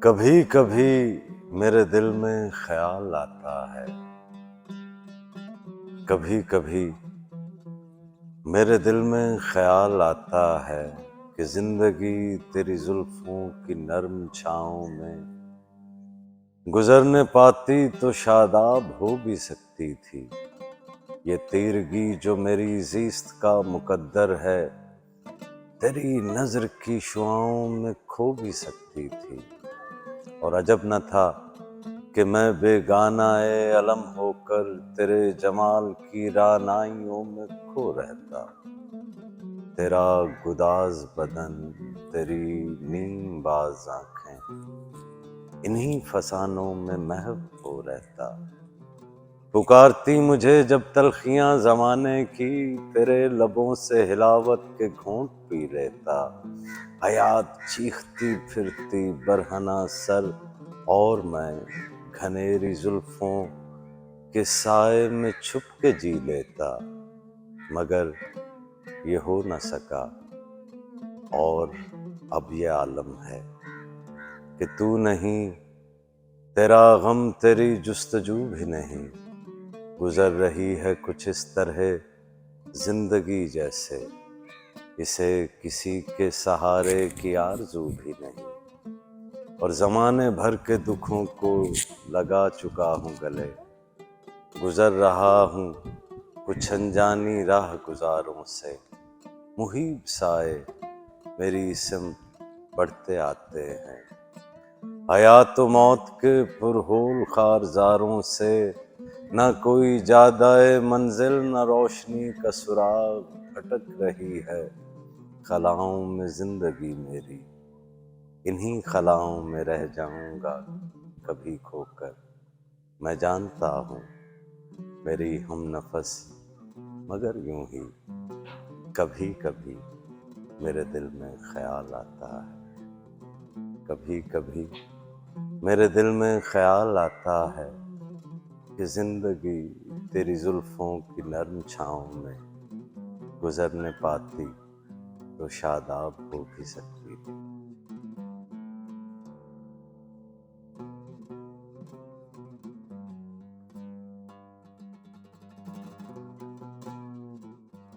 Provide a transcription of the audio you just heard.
کبھی کبھی میرے دل میں خیال آتا ہے، کبھی کبھی میرے دل میں خیال آتا ہے کہ زندگی تیری زلفوں کی نرم چھاؤں میں گزرنے پاتی تو شاداب ہو بھی سکتی تھی۔ یہ تیرگی جو میری زیست کا مقدر ہے تیری نظر کی شعاؤں میں کھو بھی سکتی تھی۔ اور عجب نہ تھا کہ میں بیگانہ علم ہو کر تیرے جمال کی رعنائیوں میں کھو رہتا۔ تیرا گداز بدن، تیری نیم باز آنکھیں، انہی فسانوں میں محو ہو رہتا۔ پکارتی مجھے جب تلخیاں زمانے کی، تیرے لبوں سے ہلاوت کے گھونٹ پی لیتا۔ حیات چیختی پھرتی برہنہ سر اور میں گھنیری زلفوں کے سائے میں چھپ کے جی لیتا، مگر یہ ہو نہ سکا۔ اور اب یہ عالم ہے کہ تو نہیں، تیرا غم تیری جستجو بھی نہیں، گزر رہی ہے کچھ اس طرح زندگی جیسے اسے کسی کے سہارے کی آرزو بھی نہیں۔ اور زمانے بھر کے دکھوں کو لگا چکا ہوں گلے، گزر رہا ہوں کچھ انجانی راہ گزاروں سے، محیب سائے میری سمت بڑھتے آتے ہیں۔ حیات و موت کے پرہول خارزاروں سے نہ کوئی جادۂ منزل، نہ روشنی کا سراغ، بھٹک رہی ہے خلاؤں میں زندگی میری۔ انہی خلاؤں میں رہ جاؤں گا کبھی کھو کر، میں جانتا ہوں میری ہم نفس، مگر یوں ہی کبھی کبھی میرے دل میں خیال آتا ہے، کبھی کبھی میرے دل میں خیال آتا ہے کہ زندگی تیری زلفوں کی نرم چھاؤں میں گزرنے پاتی تو شاداب ہو بھی سکتی تھی۔